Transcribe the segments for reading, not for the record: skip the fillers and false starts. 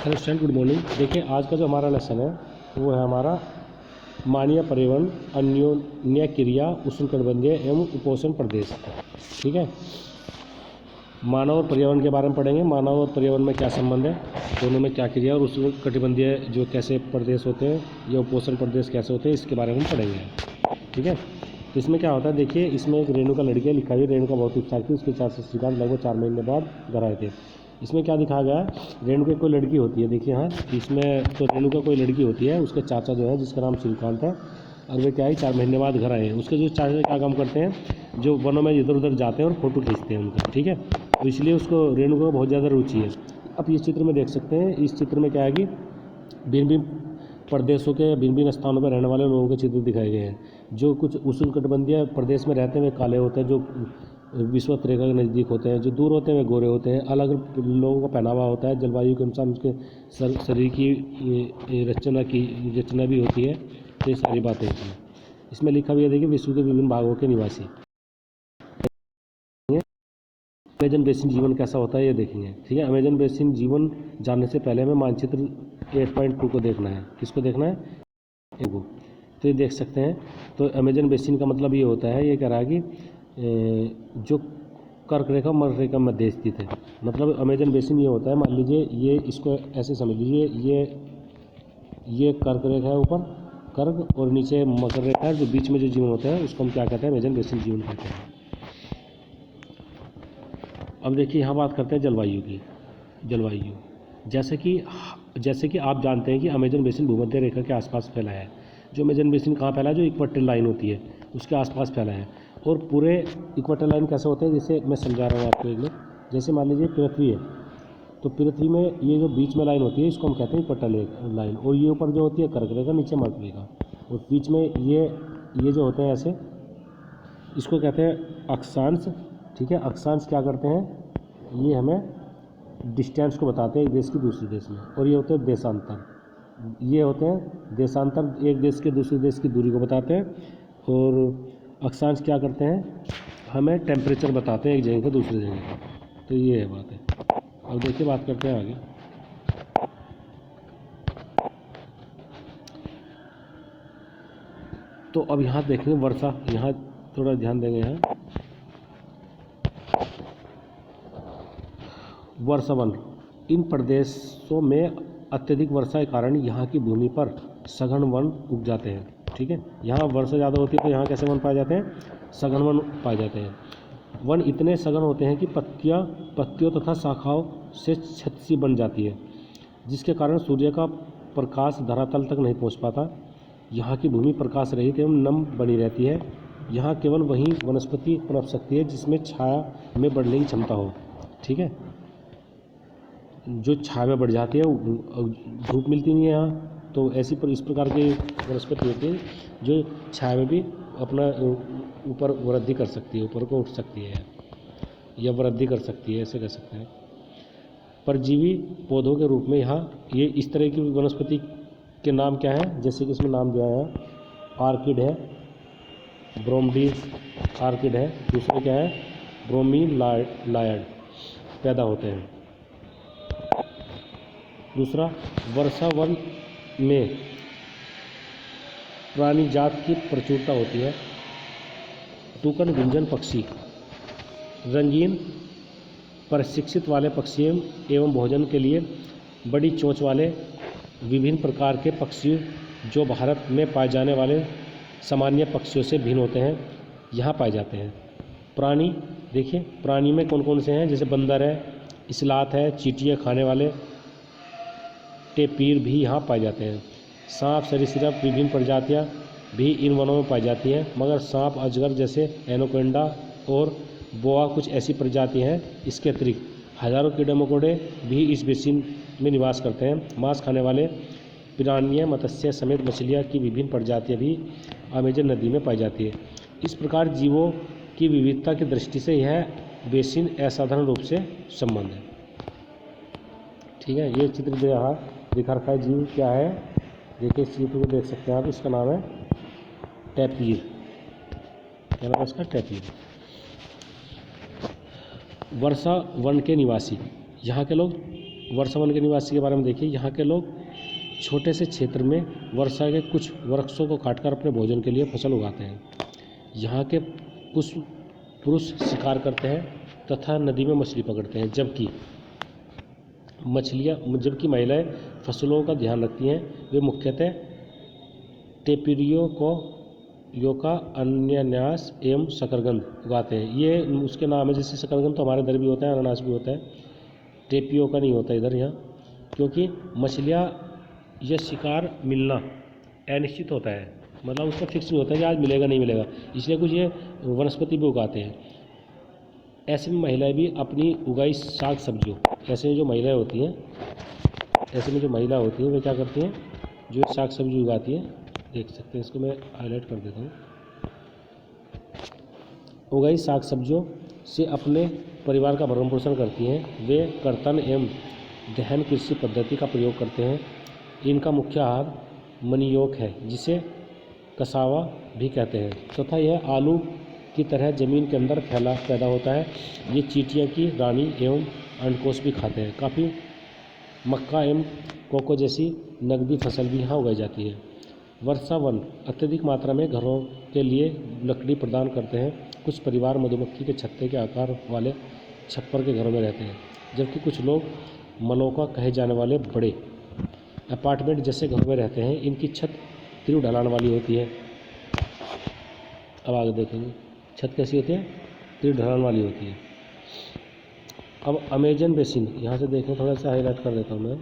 Hello student, good morning. देखिए आज का जो हमारा लेसन है वो है हमारा मानवीय पर्यावरण, अन्योन्य क्रिया, उष्णकटिबंधीय एवं उपोष्ण प्रदेश। ठीक है, मानव और पर्यावरण के बारे में पढ़ेंगे। मानव और पर्यावरण में क्या संबंध है, दोनों में क्या क्रिया, और उष्णकटिबंधीय जो कैसे प्रदेश होते हैं या उपोष्ण प्रदेश कैसे होते हैं, इसके बारे में पढ़ेंगे। ठीक है, तो इसमें क्या होता है, देखिए इसमें एक रेणुका लड़की लिखा हुई। रेणुका बहुत इच्छा थी, उसके 4 श्रीकांत लगभग 4 महीने बाद घर आए थे। इसमें क्या दिखाया गया है, रेणुका कोई लड़की होती है। देखिए हाँ, इसमें तो रेणुका कोई लड़की होती है, उसके चाचा जो है जिसका नाम श्रीकांत है, और वे क्या है 4 महीने बाद घर आए हैं। उसके जो चाचा क्या काम करते हैं, जो वनों में इधर उधर जाते हैं और फोटो खींचते हैं उनका। ठीक है, तो इसलिए उसको रेणुका को बहुत ज़्यादा रुचि है। अब इस चित्र में देख सकते हैं, इस चित्र में क्या है कि भिन्न भिन्न प्रदेशों के भिन्न भिन्न स्थानों पर रहने वाले लोगों के चित्र दिखाए गए हैं। जो कुछ उष्णकटिबंधीय प्रदेश में रहते हैं वे काले होते हैं, जो विषुवत रेखा के नज़दीक होते हैं। जो दूर होते हैं वे गोरे होते हैं। अलग लोगों का पहनावा होता है, जलवायु के अनुसार उनके शरीर की रचना भी होती है। तो ये सारी बातें इसमें लिखा भी है। देखिए विश्व के विभिन्न भागों के निवासी। अमेजन बेसिन जीवन कैसा होता है ये देखेंगे। ठीक है, अमेजन बेसिन जीवन जानने से पहले हमें मानचित्र 8.2 को देखना है। किसको देखना है, एगो। तो ये देख सकते हैं। तो अमेजन बेसिन का मतलब ये होता है, ये कह रहा है कि जो कर्क रेखा मध्य रेखा मध्य स्थित है। मतलब अमेजन बेसिन ये होता है, मान लीजिए ये, इसको ऐसे समझ लीजिए, ये कर्क रेखा है ऊपर, कर्क, और नीचे मकर रेखा है। जो बीच में जो जीवन होता है उसको हम क्या कहते हैं, अमेजन बेसिन जीवन कहते हैं। अब देखिए यहाँ बात करते हैं जलवायु की। जलवायु जैसे कि आप जानते हैं कि अमेजन बेसिन भूमध्य रेखा के आसपास फैला है। जो अमेजन बेसिन कहाँ फैला है, जो इक्वेटर लाइन होती है उसके आसपास फैला है। और पूरे इक्वेटर लाइन कैसे होते हैं, जैसे मैं समझा रहा हूँ आपको एक मिनट। जैसे मान लीजिए पृथ्वी है, तो पृथ्वी में ये जो बीच में लाइन होती है इसको हम कहते हैं इक्वेटर लाइन। और ये ऊपर जो होती है कर्क रेखा, नीचे मकर रेखा, और बीच में ये जो होते हैं ऐसे, इसको कहते हैं अक्षांश। ठीक है, अक्षांश क्या करते हैं, ये हमें डिस्टेंस को बताते हैं एक देश की दूसरे देश में। और ये होते हैं देशांतर। ये होते हैं देशांतर, एक देश के दूसरे देश की दूरी को बताते हैं। और अक्षांश क्या करते हैं, हमें टेम्परेचर बताते हैं एक जगह से दूसरी जगह। तो ये है बात है। अब देखिए बात करते हैं आगे। तो अब यहाँ देखेंगे वर्षा, यहाँ थोड़ा ध्यान देंगे। यहाँ वर्षावन, इन प्रदेशों में अत्यधिक वर्षा के कारण यहाँ की भूमि पर सघन वन उग जाते हैं। ठीक है, यहाँ वर्षा ज़्यादा होती है तो यहाँ कैसे वन पाए जाते हैं, सघन वन पाए जाते हैं। वन इतने सघन होते हैं कि पत्तियों तथा शाखाओं से छत सी बन जाती है, जिसके कारण सूर्य का प्रकाश धरातल तक नहीं पहुँच पाता। यहाँ की भूमि प्रकाश रहित एवं नम बनी रहती है। यहाँ केवल वही वनस्पति पनप सकती है जिसमें छाया में बढ़ने की क्षमता हो। ठीक है, जो छाया में बढ़ जाती है, धूप मिलती नहीं है यहाँ, तो ऐसी इस प्रकार की वनस्पति होती है जो छाया में भी अपना ऊपर वृद्धि कर सकती है, ऊपर को उठ सकती है या वृद्धि कर सकती है, ऐसे कह सकते हैं। परजीवी पौधों के रूप में यहाँ ये इस तरह की वनस्पति के नाम क्या है, जैसे कि इसमें नाम दिया है, आर्किड है, ब्रोमडीज आर्किड है। दूसरे क्या है, ब्रोमीलायड पैदा होते हैं। दूसरा, वर्षावन में प्राणी जात की प्रचुरता होती है। टूकन गुंजन पक्षी, रंगीन प्रशिक्षित वाले पक्षी एवं भोजन के लिए बड़ी चोंच वाले विभिन्न प्रकार के पक्षी जो भारत में पाए जाने वाले सामान्य पक्षियों से भिन्न होते हैं, यहाँ पाए जाते हैं। प्राणी देखिए, प्राणी में कौन कौन से हैं, जैसे बंदर है, इस्लात है, चींटियाँ खाने वाले टेपीर भी यहाँ पाए जाते हैं। सांप, सरीसृप विभिन्न प्रजातियाँ भी इन वनों में पाई जाती हैं, मगर सांप, अजगर जैसे एनाकोंडा और बोआ कुछ ऐसी प्रजातियाँ हैं। इसके अतिरिक्त हजारों कीड़े मकोड़े भी इस बेसिन में निवास करते हैं। मांस खाने वाले पिरान्या, मत्स्य समेत मछलियाँ की विभिन्न प्रजातियाँ भी अमेजन नदी में पाई जाती है। इस प्रकार जीवों की विविधता की दृष्टि से यह बेसिन असाधारण रूप से संबंध है। ठीक है, ये चित्र जो यहाँ दिखा रखा है, जीव क्या है, देखिए इस चित्र को देख सकते हैं आप। इसका नाम है टैपीर। क्या नाम है इसका, टैपीर। वर्षा वन के निवासी, यहाँ के लोग वर्षावन के निवासी के बारे में देखिए। यहाँ के लोग छोटे से क्षेत्र में वर्षा के कुछ वृक्षों को काटकर अपने भोजन के लिए फसल उगाते हैं। यहाँ के कुछ पुरुष शिकार करते हैं तथा नदी में मछली पकड़ते हैं, जबकि महिलाएं फसलों का ध्यान रखती हैं। वे मुख्यतः टेपिरियो को योका, अनानास एवं शकरकंद उगाते हैं। ये उसके नाम है, जैसे शकरकंद तो हमारे इधर भी होता है, अनानास भी होता है, टेपियोका नहीं होता इधर यहाँ, क्योंकि मछलियाँ यह शिकार मिलना अनिश्चित होता है, मतलब उसका फिक्स नहीं होता है कि आज मिलेगा नहीं मिलेगा, इसलिए कुछ ये वनस्पति भी उगाते हैं। ऐसे में महिलाएं भी अपनी उगाई साग सब्जियों, ऐसे में जो महिलाएं होती हैं वे क्या करती हैं, जो साग सब्जी उगाती हैं, देख सकते हैं, इसको मैं हाईलाइट कर देता हूँ। उगाई साग सब्जियों से अपने परिवार का भरण पोषण करती हैं। वे कर्तन एवं दहन कृषि पद्धति का प्रयोग करते हैं। इनका मुख्य आहार मनियोग है, जिसे कसावा भी कहते हैं, तथा यह आलू की तरह जमीन के अंदर पैदा होता है। ये चींटियों की रानी एवं अंडकोश भी खाते हैं। काफ़ी मक्का एवं कोको जैसी नकदी फसल भी यहाँ उगाई जाती है। वर्षावन अत्यधिक मात्रा में घरों के लिए लकड़ी प्रदान करते हैं। कुछ परिवार मधुमक्खी के छत्ते के आकार वाले छप्पर के घरों में रहते हैं, जबकि कुछ लोग मलोका कहे जाने वाले बड़े अपार्टमेंट जैसे घरों में रहते हैं। इनकी छत तीव्र ढलान वाली होती है। अब आगे देखेंगे छत कैसी होती है, तीव्र ढलान वाली होती है। अब अमेजन बेसिन, यहाँ से देखें, थोड़ा सा हाईलाइट कर देता हूँ मैं।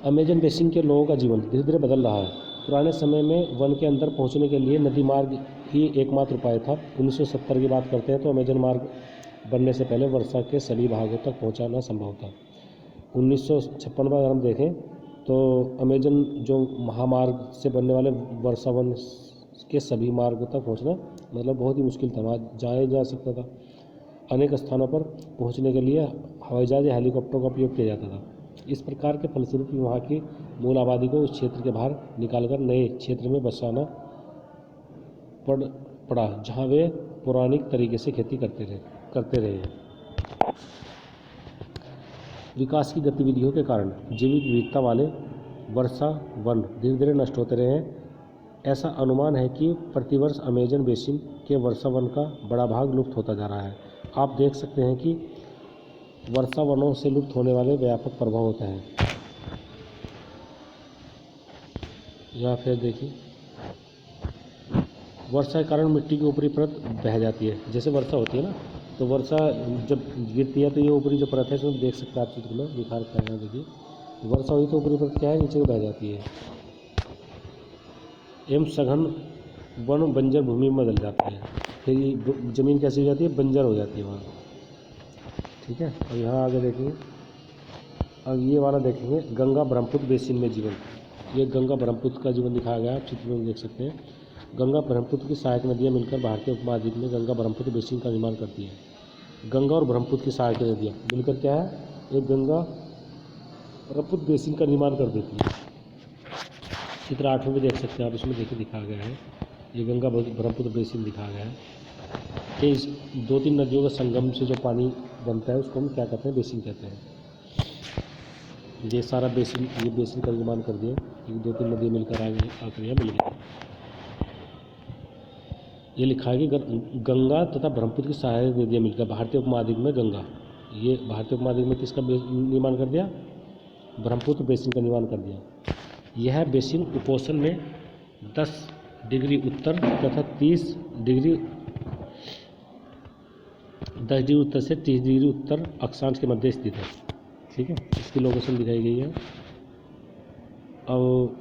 अमेजन बेसिन के लोगों का जीवन धीरे धीरे बदल रहा है। पुराने समय में वन के अंदर पहुंचने के लिए नदी मार्ग ही एकमात्र उपाय था। 1970 की बात करते हैं तो अमेजन मार्ग बनने से पहले वर्षा के सभी भागों तक पहुंचाना संभव था। 1956 में अगर हम देखें तो अमेजन जो महामार्ग से बनने वाले वर्षा वन के सभी मार्गों तक पहुंचना मतलब बहुत ही मुश्किल था, वहाँ जाया जा सकता था। अनेक स्थानों पर पहुंचने के लिए हवाई जहाज या हेलीकॉप्टर का उपयोग किया जाता था। इस प्रकार के फलस्वरूप वहाँ की मूल आबादी को उस क्षेत्र के बाहर निकालकर नए क्षेत्र में बसाना पड़ा, जहाँ वे पौराणिक तरीके से खेती करते रहे। विकास की गतिविधियों के कारण जैविक विविधता वाले वर्षा वन धीरे धीरे नष्ट होते रहे हैं। ऐसा अनुमान है कि प्रतिवर्ष अमेजन बेसिन के वर्षा वन का बड़ा भाग लुप्त होता जा रहा है। आप देख सकते हैं कि वर्षा वनों से लुप्त होने वाले व्यापक प्रभाव होता है। या फिर देखिए, वर्षा के कारण मिट्टी की ऊपरी परत बह जाती है। जैसे वर्षा होती है ना, तो वर्षा जब गिरती है तो ये ऊपरी जो परत है, इसमें देख सकते हैं आप चित्र में दिखा रखा है। देखिए, वर्षा हुई तो ऊपरी परत क्या है, नीचे को बह जाती है एवं सघन वन बंजर भूमि में बदल जाती है। फिर ज़मीन कैसी हो जाती है, बंजर हो जाती है वहाँ। ठीक है, और यहाँ आगे देखेंगे, अब ये वाला देखेंगे, गंगा ब्रह्मपुत्र बेसिन में जीवन। ये गंगा ब्रह्मपुत्र का जीवन दिखाया गया है, आप चित्र में देख सकते हैं। गंगा ब्रह्मपुत्र की सहायक नदियाँ मिलकर भारतीय उपमहाद्वीप में गंगा ब्रह्मपुत्र बेसिन का निर्माण करती है। गंगा और ब्रह्मपुत्र की सहायक नदियाँ मिलकर क्या है, एक गंगा ब्रह्मपुत्र बेसिन का निर्माण कर देती है। चित्र 8 में भी देख सकते हैं आप, इसमें देखिए दिखाया गया है, ये गंगा ब्रह्मपुत्र बेसिन दिखाया गया है कि इस 2-3 नदियों का संगम से जो पानी बनता है उसको हम क्या कहते हैं, बेसिन कहते हैं। ये सारा बेसिन, ये बेसिन का निर्माण कर दिया, 2-3 नदियाँ मिलकर आकर यहाँ मिल गई। ये लिखा है कि गंगा तथा ब्रह्मपुत्र की सहायक नदियाँ मिलकर भारतीय उपमहाद्वीप में गंगा, ये भारतीय उपमहाद्वीप में किसका निर्माण कर दिया, ब्रह्मपुत्र बेसिन का निर्माण कर दिया। यह बेसिन उपोषण में 10 डिग्री उत्तर तथा 10 डिग्री उत्तर से 30 डिग्री उत्तर अक्षांश के मध्य स्थित है। ठीक है, इसकी लोकेशन दिखाई गई है। और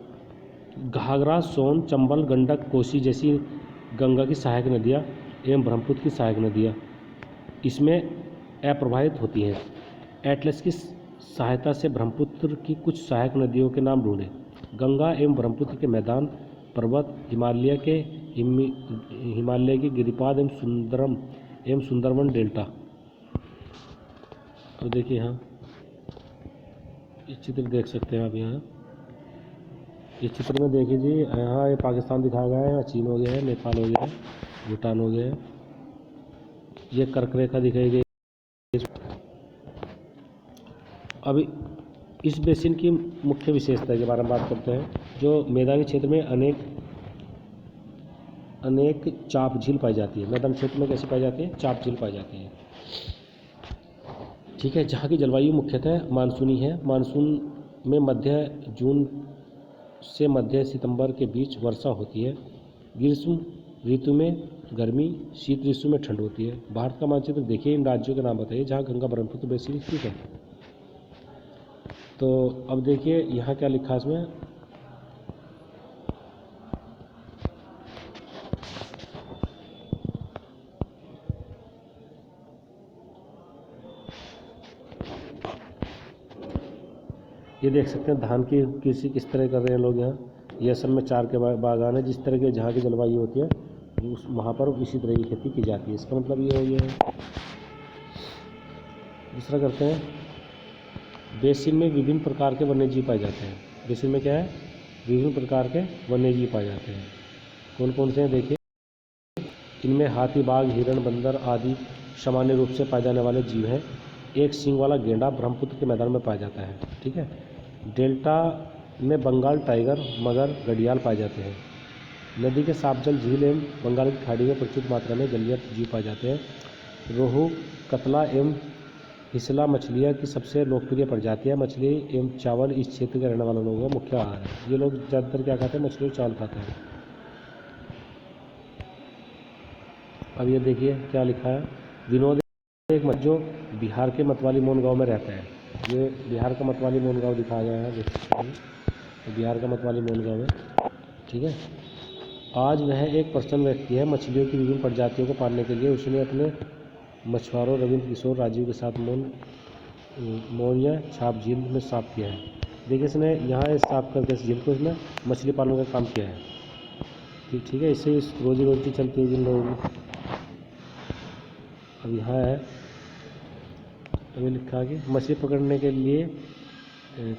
घाघरा, सोन, चंबल, गंडक, कोसी जैसी गंगा की सहायक नदियाँ एवं ब्रह्मपुत्र की सहायक नदियाँ इसमें अप्रवाहित होती हैं। एटलस की सहायता से ब्रह्मपुत्र की कुछ सहायक नदियों के नाम ढूंढें। गंगा एवं ब्रह्मपुत्र के मैदान, पर्वत, हिमालय के गिरिपाद एवं सुंदरवन डेल्टा। अब देखिए यहाँ इस चित्र देख सकते हैं आप, यहाँ इस चित्र में देखिए जी, यहाँ ये पाकिस्तान दिखाया गया है, यहाँ चीन हो गया है, नेपाल हो गया है, भूटान हो गया है, ये कर्क रेखा दिखाई गई। अभी इस बेसिन की मुख्य विशेषता के बारे में बात करते हैं। जो मैदानी क्षेत्र में अनेक चाप झील पाई जाती है। मैदानी क्षेत्र में कैसे पाई जाती है? चाप झील पाई जाती है। ठीक है। जहाँ की जलवायु मुख्यतः मानसूनी है। मानसून में मध्य जून से मध्य सितंबर के बीच वर्षा होती है। ग्रीष्म ऋतु में गर्मी, शीत ऋतु में ठंड होती है। भारत का मानचित्र देखिए, इन राज्यों के नाम बताइए जहाँ गंगा ब्रह्मपुत्र बेसिन स्थित है। तो अब देखिए यहाँ क्या लिखा है इसमें। ये देख सकते हैं धान की कृषि किस तरह कर रहे हैं लोग यहाँ। ये असम में चार के बागान है। जिस तरह के जहाँ की जलवायु होती है उस वहाँ पर इसी तरह की खेती की जाती है। इसका मतलब ये हो गया है। दूसरा करते हैं, बेसिन में विभिन्न प्रकार के वन्यजीव पाए जाते हैं। बेसिन में क्या है? विभिन्न प्रकार के वन्यजीव पाए जाते हैं। कौन कौन से हैं देखिए। इनमें हाथी, बाघ, हिरण, बंदर आदि सामान्य रूप से पाए जाने वाले जीव हैं। एक सींग वाला गेंडा ब्रह्मपुत्र के मैदान में पाया जाता है। ठीक है। डेल्टा में बंगाल टाइगर, मगर, घड़ियाल पाए जाते हैं। नदी के साफ जल, झील एवं बंगाल की खाड़ी में प्रचुर मात्रा में जलीय जीव पाए जाते हैं। रोहू, कतला एवं हिसला मछलियाँ की सबसे लोकप्रिय प्रजातियाँ। मछली एवं चावल इस क्षेत्र के रहने वाले लोगों का मुख्य आहार है। ये लोग ज़्यादातर क्या खाते हैं? मछली और चावल खाते हैं। अब ये देखिए क्या लिखा है। विनोद एक जो बिहार के मतवाली मोन गांव में रहता है। ये बिहार का मतवाली मोन गांव दिखाया गया है। तो बिहार का मतवाली मोन गांव है। ठीक है। आज वह एक प्रसन्न व्यक्ति है। मछलियों की विभिन्न प्रजातियों को पालने के लिए उसने अपने मछुआरों रविंद्र किशोर राजीव के साथ मोनिया छाप झील में साफ किया है। देखिए इसने यहाँ साफ करके इस झील को इसने मछली पालन का काम किया है। ठीक है। इससे इस रोजी रोटी चलती है जिन लोगों की। अब यहाँ है, अभी लिखा है कि मछली पकड़ने के लिए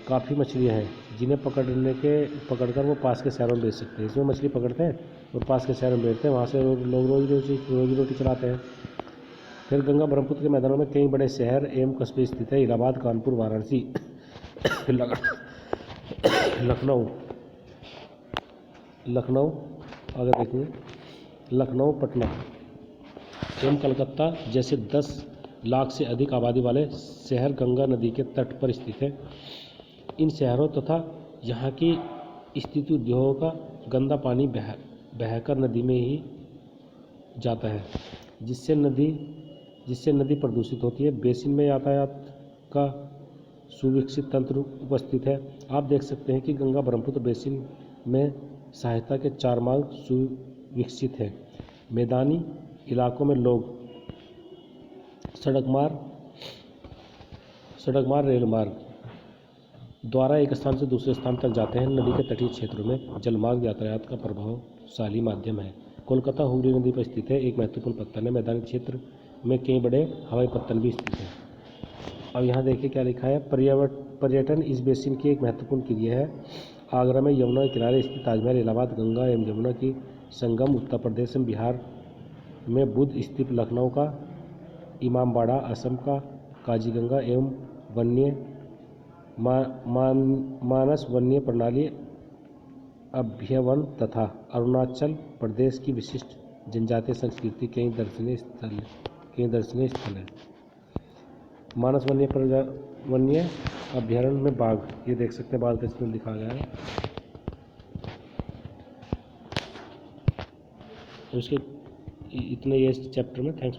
काफ़ी मछलियाँ हैं जिन्हें पकड़कर वो पास के शहरों में बेच सकते हैं। इसमें मछली पकड़ते हैं और पास के शहरों में बेचते हैं। वहाँ से लोग रोजी रोटी चलाते हैं। फिर गंगा ब्रह्मपुत्र के मैदानों में कई बड़े शहर एवं कस्बे स्थित है। इलाहाबाद, कानपुर, वाराणसी, लखनऊ आगे देखेंगे, लखनऊ, पटना एवं कलकत्ता जैसे 10 लाख से अधिक आबादी वाले शहर गंगा नदी के तट पर स्थित हैं। इन शहरों तथा यहाँ की स्थित उद्योगों का गंदा पानी बहकर नदी में ही जाता है, जिससे नदी प्रदूषित होती है। बेसिन में यातायात का सुविकसित तंत्र उपस्थित है। आप देख सकते हैं कि गंगा ब्रह्मपुत्र बेसिन में सहायता के 4 मार्ग सुविकसित हैं। मैदानी इलाकों में लोग सड़क मार्ग, रेल मार्ग द्वारा एक स्थान से दूसरे स्थान तक जाते हैं। नदी के तटीय क्षेत्रों में जलमार्ग यातायात का प्रभावशाली माध्यम है। कोलकाता हुगली नदी पर स्थित है, एक महत्वपूर्ण पत्तन है। मैदानी क्षेत्र में कई बड़े हवाई पत्तन भी स्थित हैं। अब यहाँ देखिए क्या लिखा है। पर्यटन इस बेसिन की एक महत्वपूर्ण क्रिया है। आगरा में यमुना के किनारे स्थित ताजमहल, इलाहाबाद गंगा एवं यमुना की संगम, उत्तर प्रदेश में बिहार में बुद्ध स्तूप, लखनऊ का इमामबाड़ा, असम का काजीगंगा एवं मानस वन्य प्रणाली अभ्यवन तथा अरुणाचल प्रदेश की विशिष्ट जनजातीय संस्कृति कई दर्शनीय स्थल हैं। मानस वन्य अभ्यारण्य में बाघ, ये देख सकते हैं बाघ का चित्र दिखाया गया है। उसके इतने ये चैप्टर में। थैंक्स।